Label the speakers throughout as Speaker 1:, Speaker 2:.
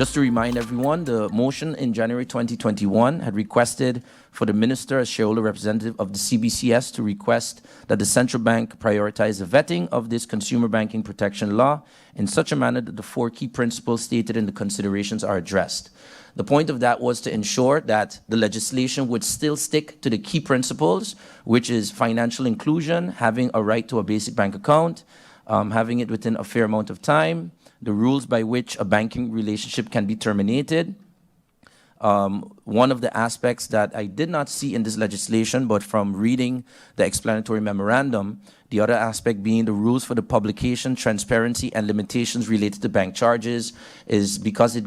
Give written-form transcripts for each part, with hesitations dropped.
Speaker 1: Just to remind everyone, the motion in January 2021 had requested for the minister as shareholder representative of the CBCS to request that the central bank prioritize the vetting of this consumer banking protection law in such a manner that the 4 key principles stated in the considerations are addressed. The point of that was to ensure that the legislation would still stick to the key principles, which is financial inclusion, having a right to a basic bank account, having it within a fair amount of time, the rules by which a banking relationship can be terminated. One of the aspects that I did not see in this legislation, but from reading the explanatory memorandum, the other aspect being the rules for the publication, transparency, and limitations related to bank charges, is because it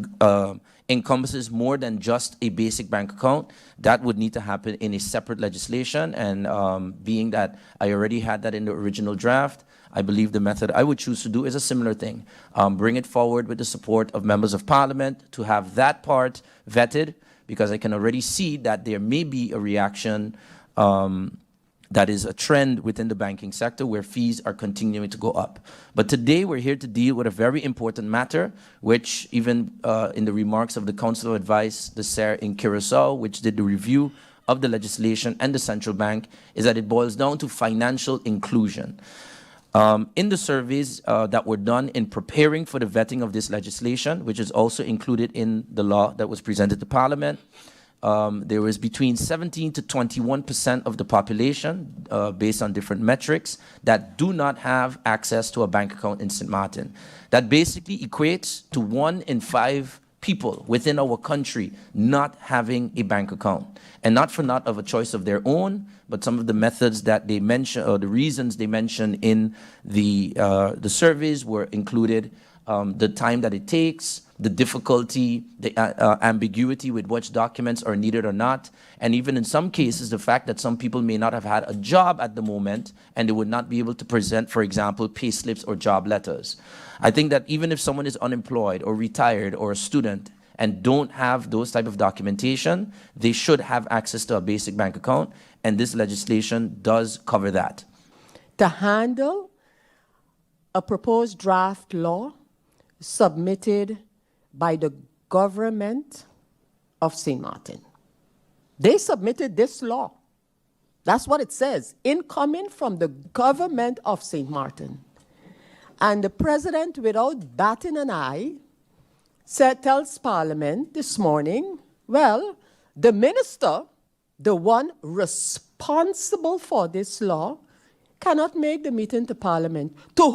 Speaker 1: encompasses more than just a basic bank account. That would need to happen in a separate legislation, and being that I already had that in the original draft, I believe the method I would choose to do is a similar thing. Bring it forward with the support of members of parliament to have that part vetted, because I can already see that there may be a reaction that is a trend within the banking sector where fees are continuing to go up. But today we're here to deal with a very important matter, which even in the remarks of the Council of Advice, the SER in Curacao, which did the review of the legislation and the central bank, is that it boils down to financial inclusion. In the surveys that were done in preparing for the vetting of this legislation, which is also included in the law that was presented to Parliament, there was between 17 to 21% of the population, based on different metrics, that do not have access to a bank account in St. Martin. That basically equates to 1 in 5 people within our country not having a bank account, and not for not of a choice of their own, but some of the methods that they mention, or the reasons they mention in the surveys were included the time that it takes, the difficulty, the ambiguity with which documents are needed or not, and even in some cases the fact that some people may not have had a job at the moment and they would not be able to present, for example, pay slips or job letters. I think that even if someone is unemployed or retired or a student and don't have those type of documentation, they should have access to a basic bank account, and this legislation does cover that.
Speaker 2: To handle a proposed draft law submitted by the government of St. Martin. They submitted this law. That's what it says, incoming from the government of St. Martin. And the president, without batting an eye, tells Parliament this morning, well, the minister, the one responsible for this law, cannot make the meeting to Parliament, to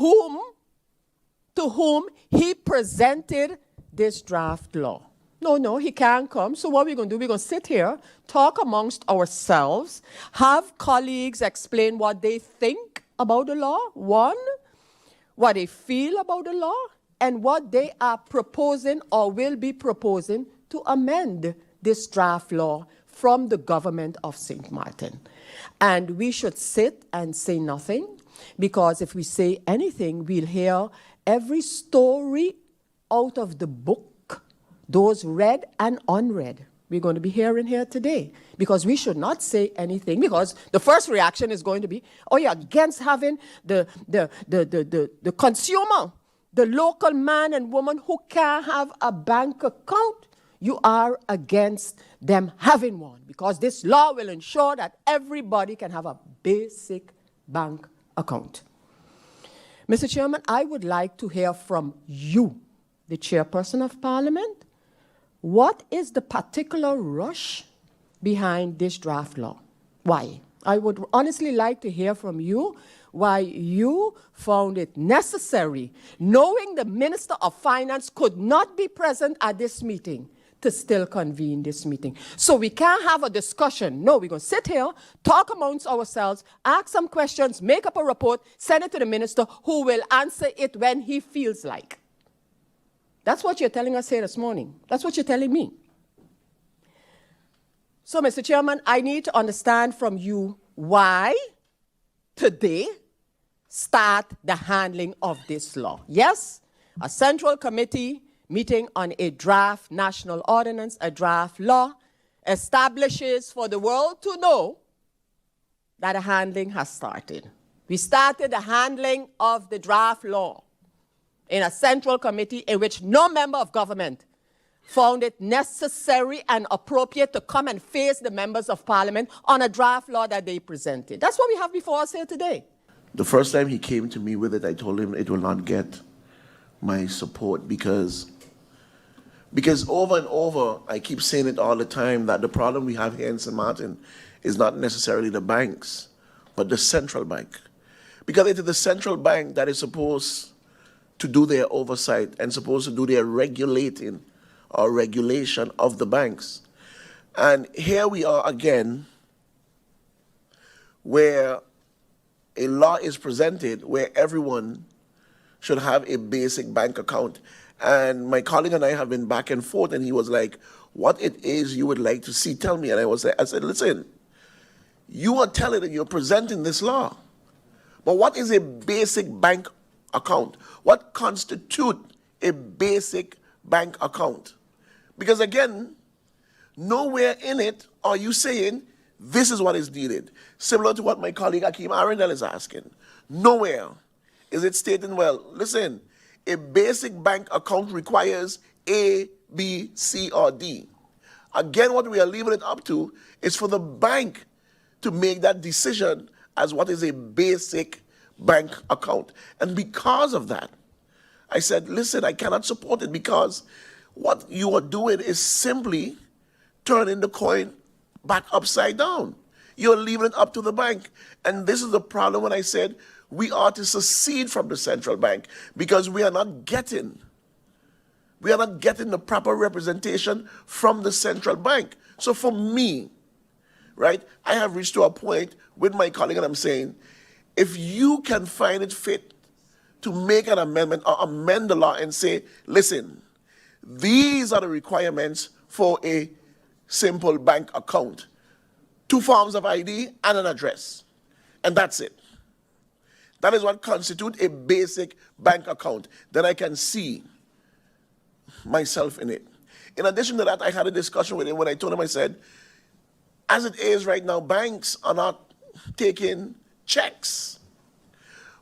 Speaker 2: whom he presented this draft law. No, he can't come. So what we're going to do, we're going to sit here, talk amongst ourselves, have colleagues explain what they think about the law, one, what they feel about the law, and what they are proposing or will be proposing to amend this draft law from the government of St. Martin. And we should sit and say nothing, because if we say anything, we'll hear every story out of the book, those read and unread. We're going to be hearing here today, because we should not say anything, because the first reaction is going to be, oh, you're against having the consumer, the local man and woman who can't have a bank account. You are against them having one, because this law will ensure that everybody can have a basic bank account. Mr. Chairman, I would like to hear from you, the chairperson of Parliament. What is the particular rush behind this draft law? Why? I would honestly like to hear from you why you found it necessary, knowing the Minister of Finance could not be present at this meeting, to still convene this meeting. So we can't have a discussion. No, we're going to sit here, talk amongst ourselves, ask some questions, make up a report, send it to the minister, who will answer it when he feels like. That's what you're telling us here this morning. That's what you're telling me. So, Mr. Chairman, I need to understand from you why today start the handling of this law. Yes, a central committee meeting on a draft national ordinance, a draft law, establishes for the world to know that the handling has started. We started the handling of the draft law in a central committee in which no member of government found it necessary and appropriate to come and face the members of parliament on a draft law that they presented. That's what we have before us here today.
Speaker 3: The first time he came to me with it, I told him it will not get my support because over and over, I keep saying it all the time, that the problem we have here in St. Martin is not necessarily the banks, but the central bank. Because it is the central bank that is supposed to do their oversight and supposed to do their regulating or regulation of the banks. And here we are again, where a law is presented where everyone should have a basic bank account. And my colleague and I have been back and forth, and he was like, what it is you would like to see, tell me. And I said, listen, you are telling that you're presenting this law, but what is a basic bank account? What constitutes a basic bank account? Because again, nowhere in it are you saying this is what is needed. Similar to what my colleague Akeem Arundel is asking. Nowhere is it stating, well, listen, a basic bank account requires A, B, C, or D. Again, what we are leaving it up to is for the bank to make that decision as what is a basic bank account. And because of that, I said, listen, I cannot support it, because what you are doing is simply turning the coin back upside down. You're leaving it up to the bank. And this is the problem when I said we are to secede from the central bank, because we are not getting the proper representation from the central bank. So for me, right, I have reached to a point with my colleague, and I'm saying, if you can find it fit to make an amendment or amend the law and say, listen, these are the requirements for a simple bank account: 2 forms of ID and an address, and that's it. That is what constitutes a basic bank account. Then I can see myself in it. In addition to that, I had a discussion with him when I told him, I said, as it is right now, banks are not taking checks.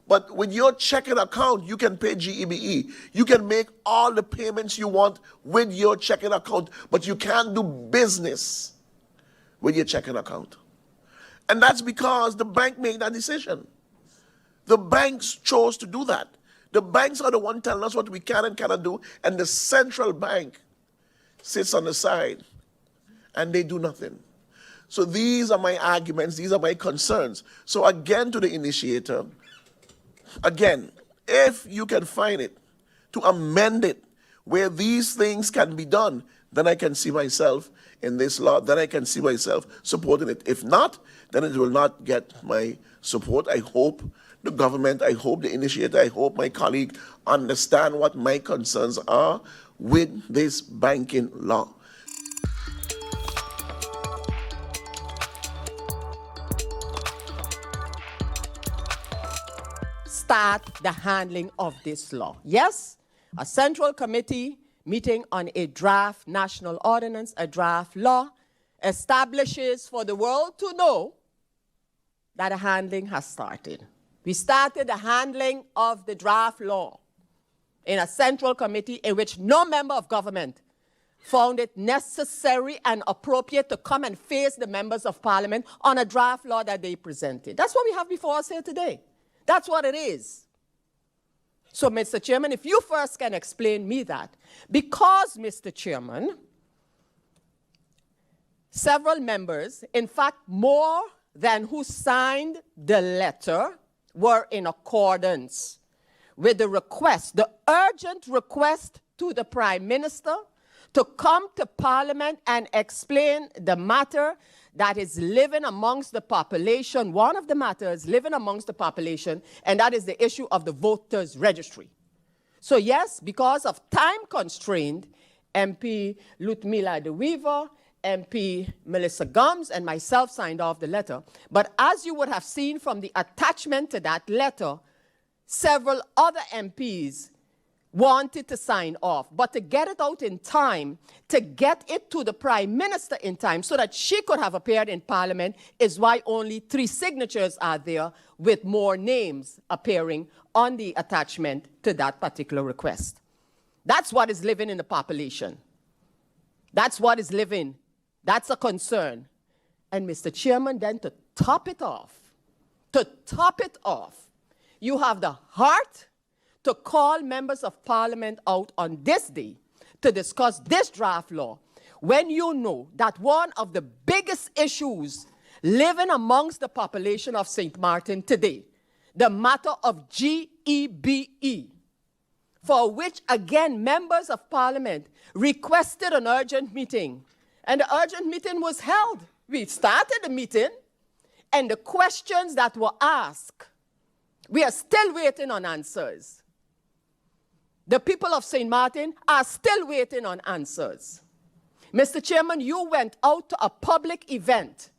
Speaker 3: But with your checking account, you can pay GEBE. You can make all the payments you want with your checking account, but you can't do business with your checking account. And that's because the bank made that decision. The banks chose to do that. The banks are the one telling us what we can and cannot do, and the central bank sits on the side and they do nothing. So these are my arguments, these are my concerns. So again, to the initiator, again, if you can find it, to amend it where these things can be done, then I can see myself in this law, then I can see myself supporting it. If not, then it will not get my support. I hope the government, I hope the initiator, I hope my colleague understand what my concerns are with this banking law.
Speaker 2: Start the handling of this law. Yes, a central committee meeting on a draft national ordinance, a draft law, establishes for the world to know that a handling has started. We started the handling of the draft law in a central committee in which no member of government found it necessary and appropriate to come and face the members of parliament on a draft law that they presented. That's what we have before us here today. That's what it is. So, Mr. Chairman, if you first can explain me that, because, Mr. Chairman, several members, in fact, more than who signed the letter, were in accordance with the request, the urgent request to the Prime Minister to come to Parliament and explain the matter that is living amongst the population, one of the matters living amongst the population, and that is the issue of the voters' registry. So yes, because of time constraint, MP Lutmila De Weaver, MP Melissa Gums, and myself signed off the letter. But as you would have seen from the attachment to that letter, several other MPs wanted to sign off. But to get it out in time, to get it to the Prime Minister in time so that she could have appeared in Parliament is why only 3 signatures are there, with more names appearing on the attachment to that particular request. That's what is living in the population. That's what is living. That's a concern. And Mr. Chairman, then to top it off, you have the heart to call members of parliament out on this day to discuss this draft law when you know that one of the biggest issues living amongst the population of St. Martin today, the matter of GEBE, for which, again, members of parliament requested an urgent meeting. And the urgent meeting was held. We started the meeting, and the questions that were asked, we are still waiting on answers. The people of St. Martin are still waiting on answers. Mr. Chairman, you went out to a public event,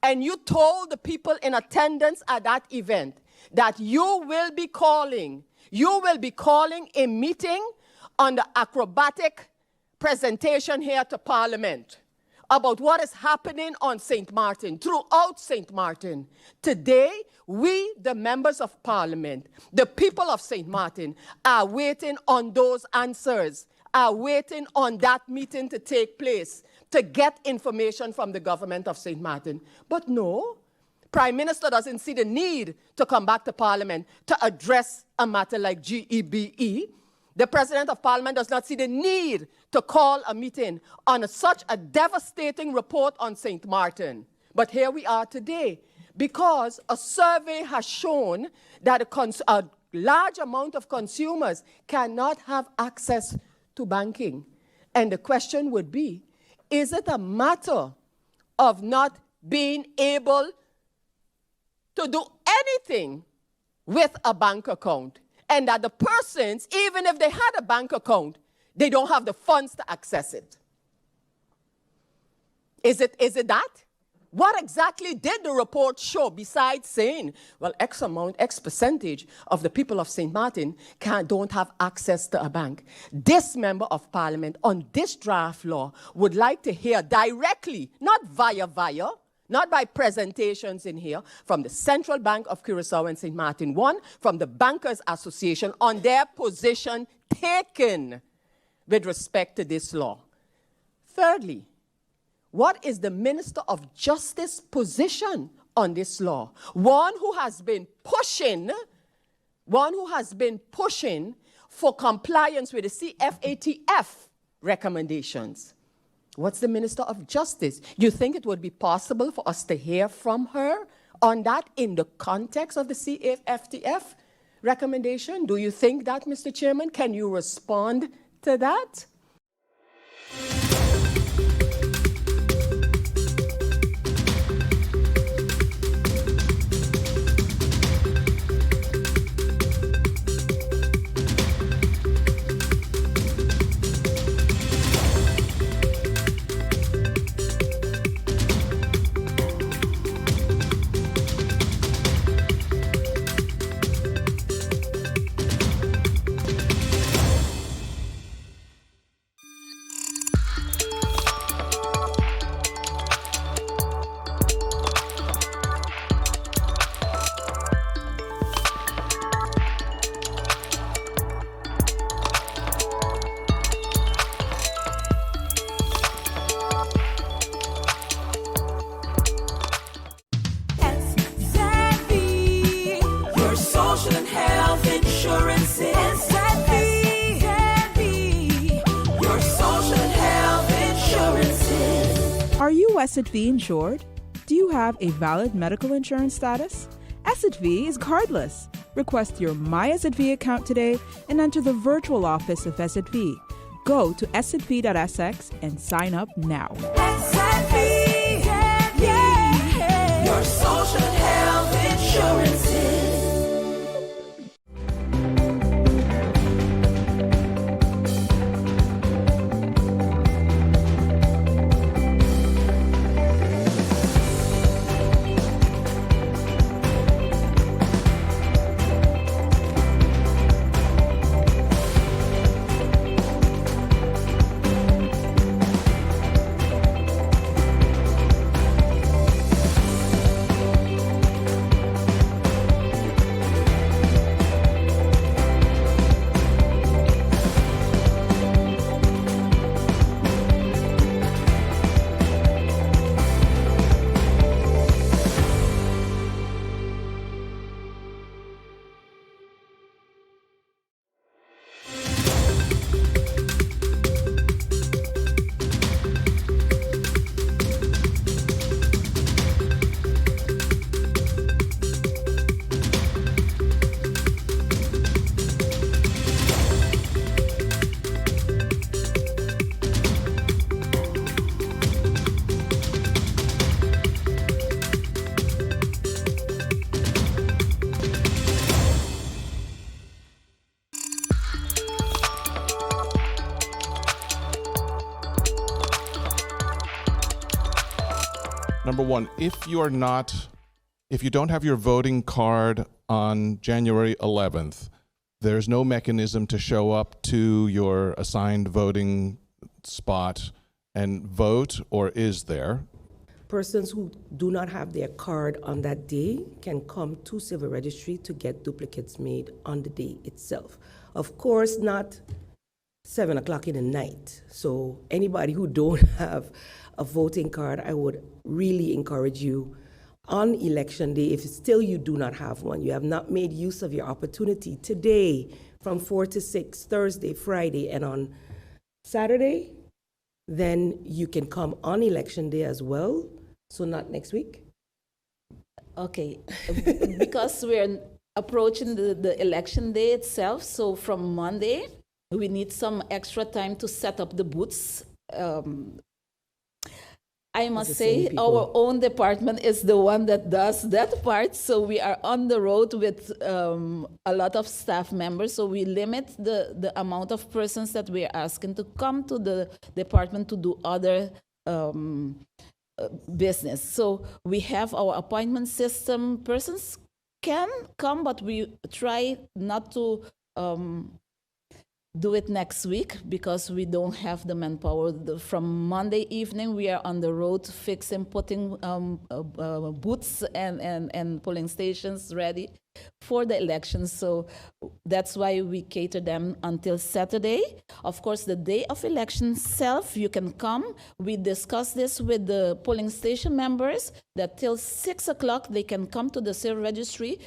Speaker 2: and you told the people in attendance at that event that you will be calling a meeting on the acrobatic presentation here to Parliament about what is happening on St. Martin, throughout St. Martin. Today, we, the members of Parliament, the people of St. Martin, are waiting on those answers, are waiting on that meeting to take place to get information from the government of St. Martin. But no, Prime Minister doesn't see the need to come back to Parliament to address a matter like GEBE. The President of Parliament does not see the need to call a meeting on such a devastating report on St. Martin. But here we are today because a survey has shown that a large amount of consumers cannot have access to banking. And the question would be, is it a matter of not being able to do anything with a bank account, and that the persons, even if they had a bank account, they don't have the funds to access it? Is it that? What exactly did the report show besides saying, well, X percentage of the people of St. Martin don't have access to a bank? This member of parliament on this draft law would like to hear directly, not not by presentations in here, from the Central Bank of Curacao and St. Martin, one, from the Bankers Association on their position taken with respect to this law. Thirdly, what is the Minister of Justice position on this law? One who has been pushing for compliance with the CFATF recommendations. What's the Minister of Justice? You think it would be possible for us to hear from her on that in the context of the CFATF recommendation? Do you think that, Mr. Chairman? Can you respond to that?
Speaker 4: Are you SXV insured? Do you have a valid medical insurance status? SXV is cardless. Request your My SXV account today and enter the virtual office of SXV. Go to sxv.sx and sign up now.
Speaker 5: SXV, yeah. Your social and health insurances.
Speaker 6: Number one, if you don't have your voting card on January 11th, there's no mechanism to show up to your assigned voting spot and vote, or is there?
Speaker 7: Persons who do not have their card on that day can come to civil registry to get duplicates made on the day itself. Of course, not 7 o'clock in the night. So anybody who don't have a voting card, I would really encourage you on election day, if still you do not have one, you have not made use of your opportunity today from 4 to 6, Thursday, Friday, and on Saturday, then you can come on election day as well. So not next week.
Speaker 8: Okay, because we're approaching the election day itself, so from Monday, we need some extra time to set up the booths. I must say, our own department is the one that does that part, so we are on the road with a lot of staff members, so we limit the amount of persons that we are asking to come to the department to do other business. So we have our appointment system. Persons can come, but we try not to do it next week because we don't have the manpower. From Monday evening, we are on the road fixing, putting booths and polling stations ready for the elections. So that's why we cater them until Saturday. Of course, the day of election itself, you can come. We discuss this with the polling station members that till 6 o'clock, they can come to the civil registry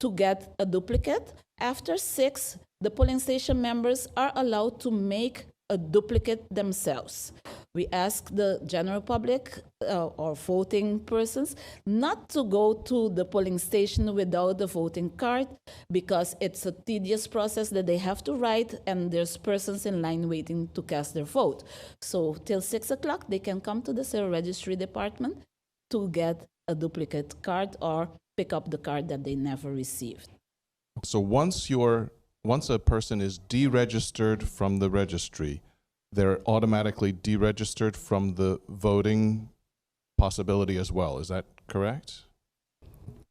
Speaker 8: to get a duplicate. After 6, the polling station members are allowed to make a duplicate themselves. We ask the general public or voting persons not to go to the polling station without the voting card because it's a tedious process that they have to write and there's persons in line waiting to cast their vote. So till 6 o'clock, they can come to the civil registry department to get a duplicate card or pick up the card that they never received.
Speaker 6: So once a person is deregistered from the registry, they're automatically deregistered from the voting possibility as well. Is that correct?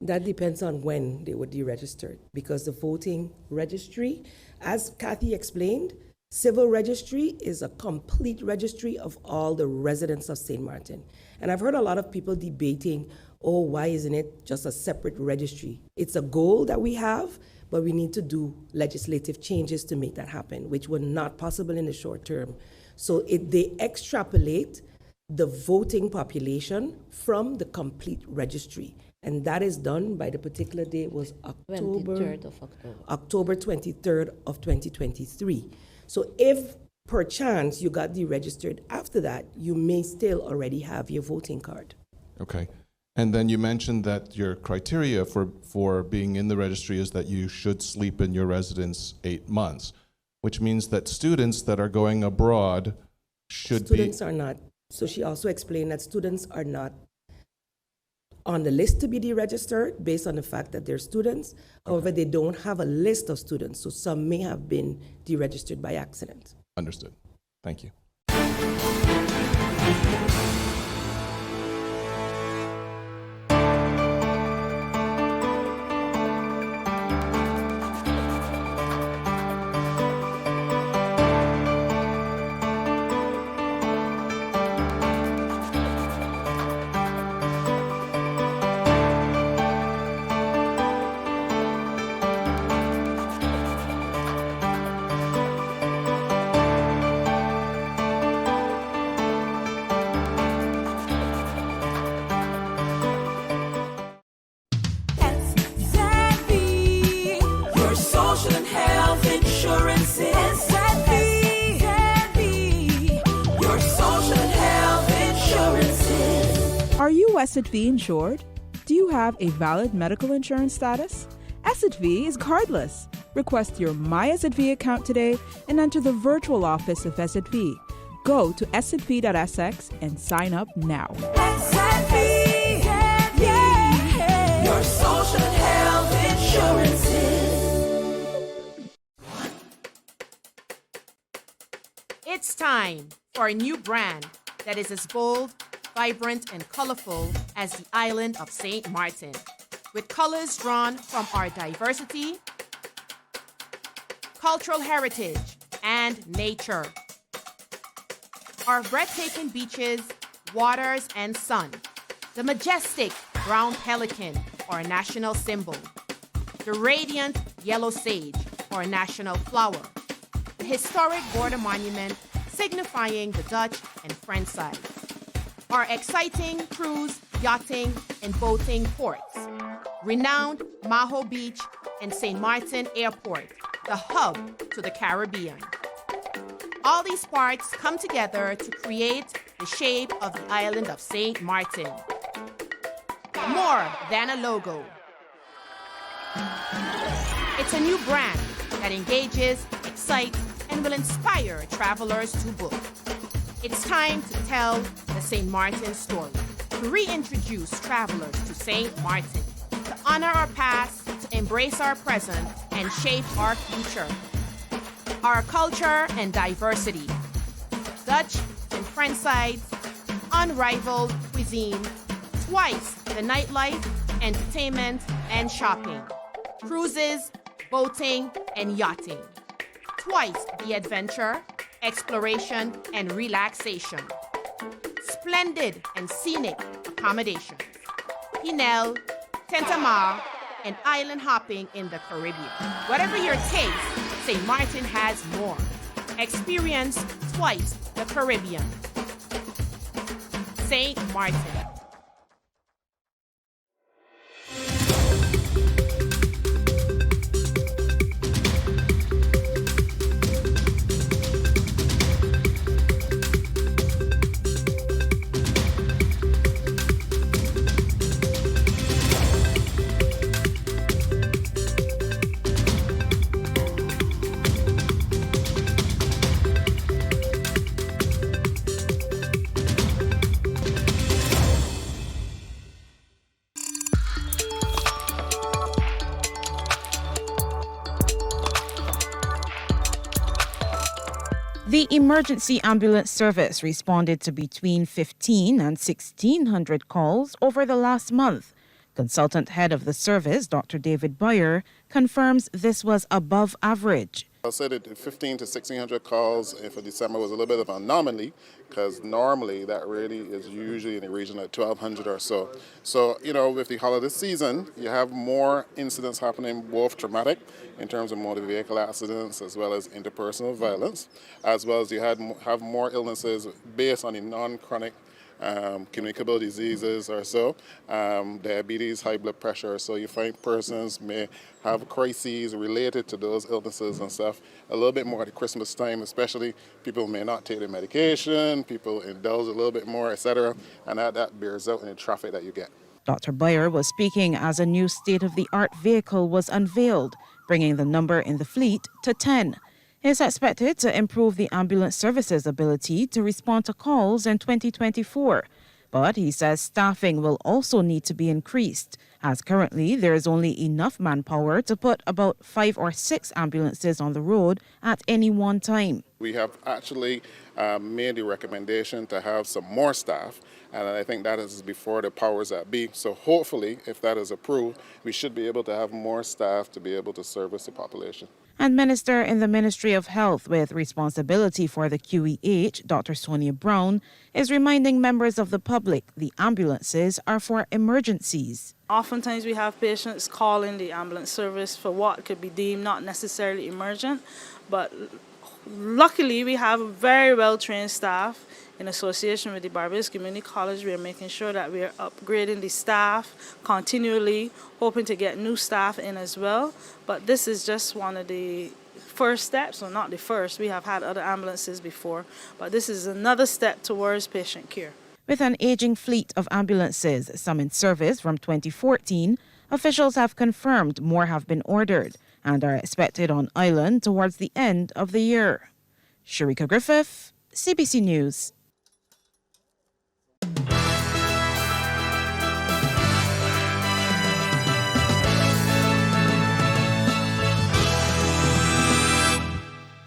Speaker 7: That depends on when they were deregistered, because the voting registry, as Kathy explained, civil registry is a complete registry of all the residents of St. Martin. And I've heard a lot of people debating, oh, why isn't it just a separate registry? It's a goal that we have, but we need to do legislative changes to make that happen, which were not possible in the short term. So they extrapolate the voting population from the complete registry. And that is done by the particular day, it was October 23rd of 2023. So if perchance you got deregistered after that, you may still already have your voting card.
Speaker 6: Okay. And then you mentioned that your criteria for being in the registry is that you should sleep in your residence 8 months, which means that students that are going abroad should
Speaker 7: Students are not. So she also explained that students are not on the list to be deregistered based on the fact that they're students. However, they don't have a list of students, so some may have been deregistered by accident.
Speaker 6: Understood. Thank you.
Speaker 5: Your social and health insurance is your social and health insurance.
Speaker 4: Are you SXV insured? Do you have a valid medical insurance status? SXV is cardless. Request your My SXV account today and enter the virtual office of SXV. Go to sxv.sx and sign up now.
Speaker 5: Your social and health insurances.
Speaker 9: It's time for a new brand that is as bold, vibrant and colorful as the island of St. Martin, with colors drawn from our diversity, cultural heritage, and nature. Our breathtaking beaches, waters, and sun, the majestic brown pelican, our national symbol, the radiant yellow sage, our national flower, the historic border monument signifying the Dutch and French side, our exciting cruise, yachting, and boating ports, renowned Maho Beach and St. Martin Airport, the hub to the Caribbean. All these parts come together to create the shape of the island of St. Martin. More than a logo. It's a new brand that engages, excites, and will inspire travelers to book. It's time to tell the St. Martin story, to reintroduce travelers to St. Martin, to honor our past, to embrace our present, and shape our future. Our culture and diversity, Dutch and French sides, unrivaled cuisine, twice the nightlife, entertainment, and shopping, cruises, boating, and yachting, twice the adventure, exploration, and relaxation, splendid and scenic accommodations, Pinel, Tentamar, and island hopping in the Caribbean. Whatever your taste, St. Martin has more. Experience twice the Caribbean. St. Martin.
Speaker 10: The emergency ambulance service responded to between 15 and 1,600 calls over the last month. Consultant head of the service, Dr. David Boyer, confirms this was above average.
Speaker 11: I'll say that 15 to 1,600 calls for December was a little bit of an anomaly because normally that really is usually in the region of 1,200 or so. So, with the holiday season, you have more incidents happening, both traumatic in terms of motor vehicle accidents as well as interpersonal violence, as well as you have more illnesses based on the non-chronic communicable diseases or so, diabetes, high blood pressure. So you find persons may have crises related to those illnesses and stuff a little bit more at the Christmas time, especially people may not take their medication, people indulge a little bit more, etc. And that bears out in the traffic that you get.
Speaker 10: Dr. Boyer was speaking as a new state-of-the-art vehicle was unveiled, bringing the number in the fleet to 10. It's expected to improve the ambulance service's ability to respond to calls in 2024. But he says staffing will also need to be increased, as currently there is only enough manpower to put about 5 or 6 ambulances on the road at any one time.
Speaker 11: We have actually made the recommendation to have some more staff, and I think that is before the powers that be. So hopefully, if that is approved, we should be able to have more staff to be able to service the population.
Speaker 10: And Minister in the Ministry of Health with responsibility for the QEH, Dr. Sonia Brown, is reminding members of the public the ambulances are for emergencies.
Speaker 12: Oftentimes we have patients calling the ambulance service for what could be deemed not necessarily emergent, but luckily we have very well-trained staff. In association with the Barbados Community College, we are making sure that we are upgrading the staff continually, hoping to get new staff in as well. But this is just one of the first steps, or not the first. We have had other ambulances before, but this is another step towards patient care.
Speaker 10: With an aging fleet of ambulances, some in service from 2014, officials have confirmed more have been ordered and are expected on island towards the end of the year. Sharika Griffith, CBC News.